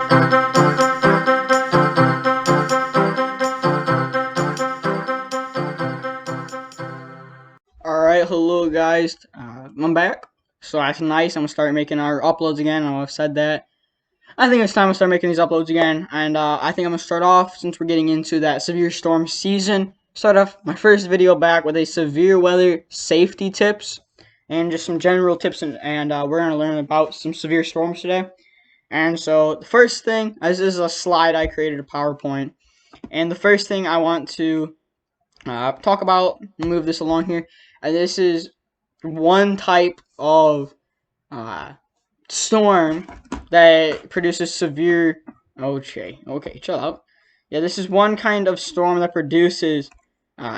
Alright, hello guys. I'm back. So that's nice. I'm gonna start making our uploads again. I know I've said that. I think it's time to start making these uploads again. And I think I'm gonna start off, since we're getting into that severe storm season. Start off my first video back with a severe weather safety tips and just some general tips. And we're gonna learn about some severe storms today. And so the first thing, this is a slide I created, a PowerPoint. And the first thing I want to talk about, move this along here. And this is one type of uh, storm that produces severe. Okay, chill out. Yeah, this is one kind of storm that produces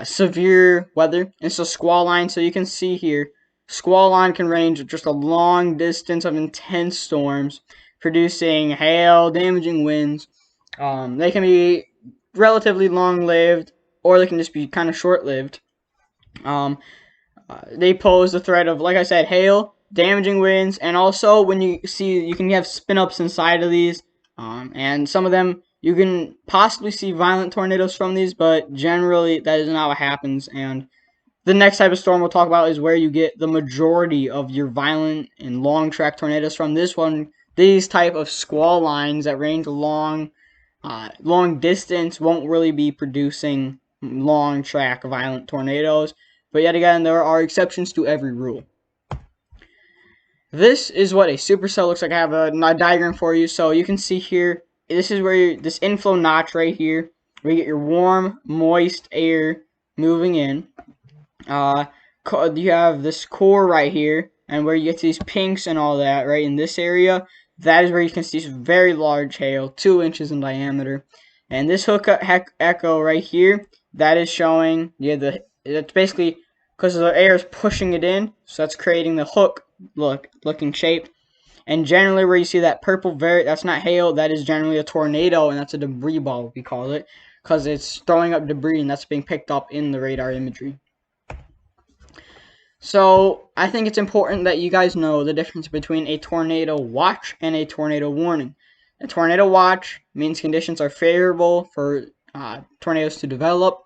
severe weather. It's a squall line. So you can see here, squall line can range just a long distance of intense storms, producing hail, damaging winds. They can be relatively long-lived, or they can just be kind of short-lived. Um, they pose the threat of, like I said, hail, damaging winds, and also when you see, you can have spin-ups inside of these, and some of them you can possibly see violent tornadoes from these, but generally that is not what happens. And the next type of storm we'll talk about is where you get the majority of your violent and long track tornadoes from. This one, these type of squall lines that range long distance won't really be producing long track violent tornadoes. But yet again, there are exceptions to every rule. This is what a supercell looks like. I have a diagram for you. So you can see here, this is where this inflow notch right here, where you get your warm, moist air moving in. You have this core right here, and where you get these pinks and all that, right in this area, that is where you can see some very large hail, 2 inches in diameter. And this hook echo right here, that is showing, it's basically because the air is pushing it in, so that's creating the hook looking shape. And generally where you see that purple, that's not hail, that is generally a tornado, and that's a debris ball, we call it, because it's throwing up debris, and that's being picked up in the radar imagery. So I think it's important that you guys know the difference between a tornado watch and a tornado warning. A tornado watch means conditions are favorable for tornadoes to develop.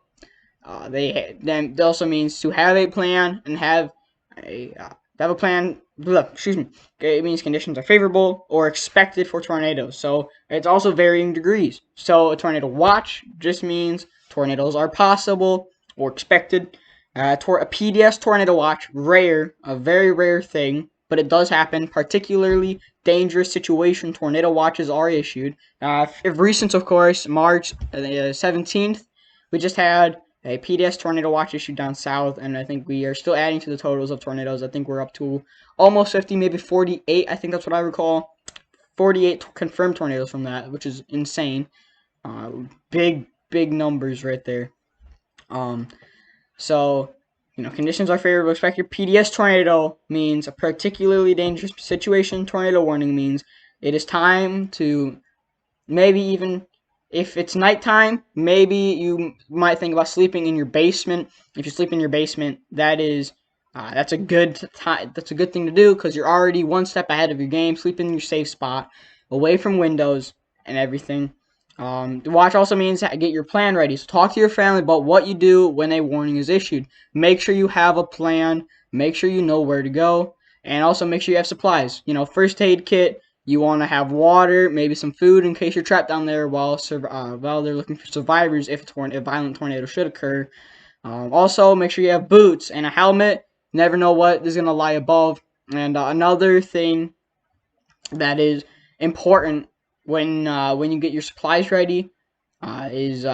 Then it also means to have a plan and have a plan. Excuse me. It means conditions are favorable or expected for tornadoes. So it's also varying degrees. So a tornado watch just means tornadoes are possible or expected. A PDS tornado watch, rare, a very rare thing, but it does happen. Particularly dangerous situation, tornado watches are issued. If recent, of course, March 17th, we just had a PDS tornado watch issued down south, and I think we are still adding to the totals of tornadoes. I think we're up to almost 50, maybe 48. I think that's what I recall. 48 confirmed tornadoes from that, which is insane. Big numbers right there. So, conditions are favorable. Expect your PDS tornado means a particularly dangerous situation. Tornado warning means it is time to, maybe even if it's nighttime, maybe you might think about sleeping in your basement. If you sleep in your basement, that's a good thing to do, because you're already one step ahead of your game. Sleep in your safe spot, away from windows and everything. The watch also means get your plan ready. So talk to your family about what you do when a warning is issued. Make sure you have a plan. Make sure you know where to go. And also make sure you have supplies. First aid kit. You want to have water, maybe some food in case you're trapped down there while they're looking for survivors if a violent tornado should occur. Also, make sure you have boots and a helmet. Never know what is going to lie above. And another thing that is important when you get your supplies ready is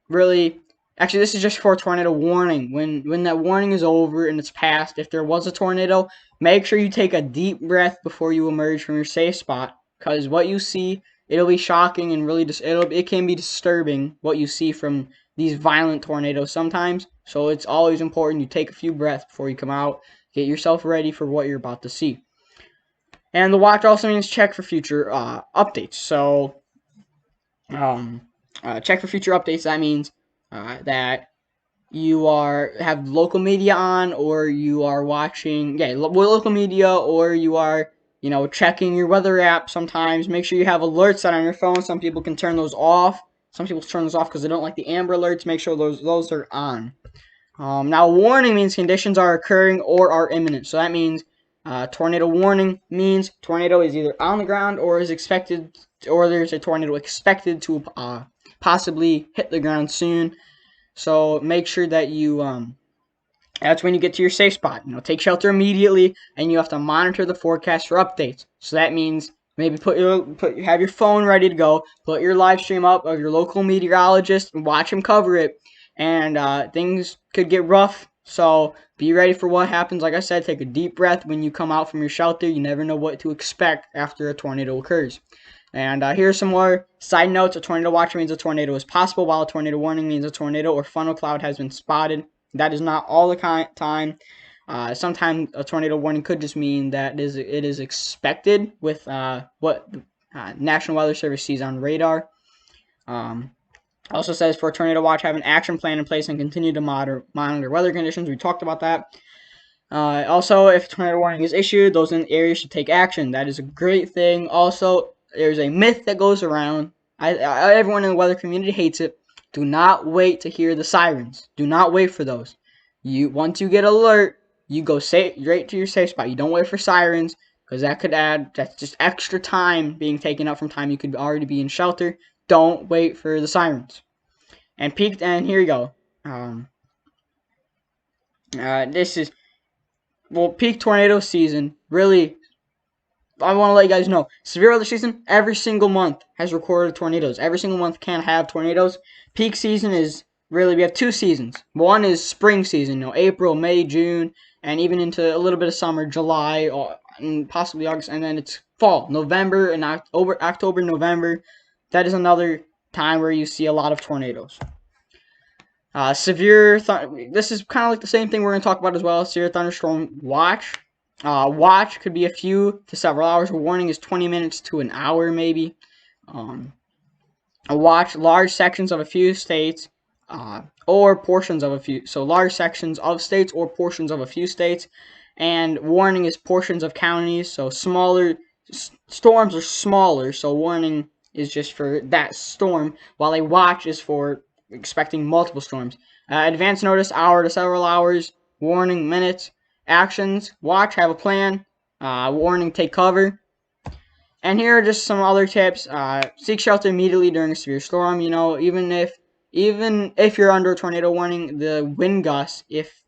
really, actually, this is just for a tornado warning. When that warning is over and it's passed, if there was a tornado, make sure you take a deep breath before you emerge from your safe spot, because what you see, it'll be shocking and really it can be disturbing what you see from these violent tornadoes sometimes. So it's always important you take a few breaths before you come out. Get yourself ready for what you're about to see. And the watch also means check for future updates. So, check for future updates. That means that you have local media on, or you are watching, local media, or you are checking your weather app sometimes. Make sure you have alerts set on your phone. Some people can turn those off. Some people turn those off because they don't like the Amber Alerts. Make sure those are on. Now, warning means conditions are occurring or are imminent. So that means tornado warning means tornado is either on the ground or is expected, or there's a tornado expected to possibly hit the ground soon. So make sure that you that's when you get to your safe spot. Take shelter immediately, and you have to monitor the forecast for updates. So that means maybe have your phone ready to go, put your live stream up of your local meteorologist, and watch him cover it. And things could get rough, so be ready for what happens. Like I said, take a deep breath when you come out from your shelter. You never know what to expect after a tornado occurs. And here's some more side notes. A tornado watch means a tornado is possible, while a tornado warning means a tornado or funnel cloud has been spotted. That is not all the time. Sometimes a tornado warning could just mean that it is expected with what National Weather Service sees on radar. Also says for a tornado watch, have an action plan in place and continue to monitor weather conditions. We talked about that. Also, if a tornado warning is issued, those in the area should take action. That is a great thing. Also, there's a myth that goes around. Everyone in the weather community hates it. Do not wait to hear the sirens. Do not wait for those. Once you get alert, you go straight to your safe spot. You don't wait for sirens, because that's just extra time being taken up from time you could already be in shelter. Don't wait for the sirens. And here you go. This is peak tornado season. Really, I want to let you guys know, severe weather season, every single month has recorded tornadoes. Every single month can have tornadoes. Peak season is really, we have two seasons. One is spring season, April, May, June, and even into a little bit of summer, July, and possibly August, and then it's fall, November, and October, November. That is another time where you see a lot of tornadoes. This is kind of like the same thing we're going to talk about as well. Severe thunderstorm watch. Watch could be a few to several hours. Warning is 20 minutes to an hour, maybe. A watch large sections of a few states, or portions of a few. So large sections of states or portions of a few states. And warning is portions of counties. So smaller storms are smaller. So warning is just for that storm, while a watch is for expecting multiple storms. Advance notice, hour to several hours. Warning, minutes. Actions, watch, have a plan. Warning, take cover. And here are just some other tips. Seek shelter immediately during a severe storm. Even if you're under a tornado warning, the wind gusts, if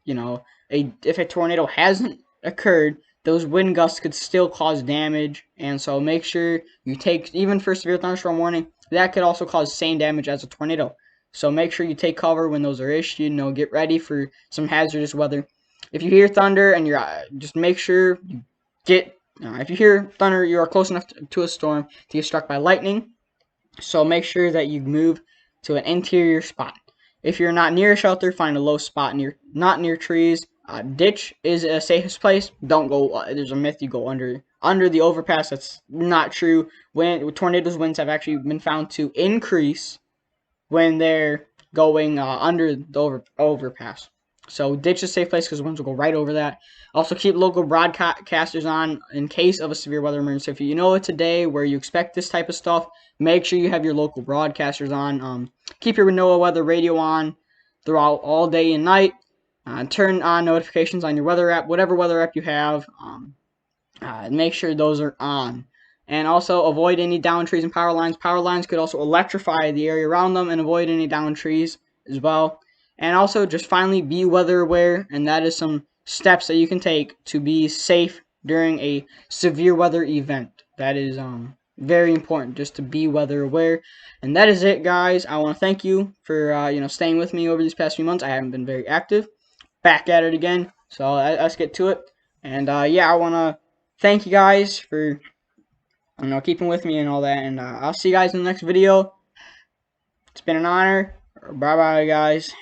a tornado hasn't occurred, those wind gusts could still cause damage. And so make sure you take, even for severe thunderstorm warning, that could also cause the same damage as a tornado. So make sure you take cover when those are issued. Get ready for some hazardous weather. If you hear thunder and you're just make sure you get. If you hear thunder, you are close enough to a storm to get struck by lightning. So make sure that you move to an interior spot. If you're not near a shelter, find a low spot not near trees. Ditch is the safest place. Don't go. There's a myth you go under the overpass. That's not true. Tornadoes winds have actually been found to increase when they're going under the overpass. So ditch is a safe place because winds will go right over that. Also keep local broadcasters on in case of a severe weather emergency. If you know it's a day where you expect this type of stuff, make sure you have your local broadcasters on. Keep your NOAA weather radio on throughout all day and night. Turn on notifications on your weather app, whatever weather app you have. Make sure those are on. And also avoid any downed trees and power lines. Power lines could also electrify the area around them, and avoid any downed trees as well. And also just finally be weather aware, and that is some steps that you can take to be safe during a severe weather event. That is very important, just to be weather aware. And that is it, guys. I want to thank you for staying with me over these past few months. I haven't been very active. Back at it again. So let's get to it. And yeah, I want to thank you guys for keeping with me and all that. And I'll see you guys in the next video. It's been an honor. Bye bye, guys.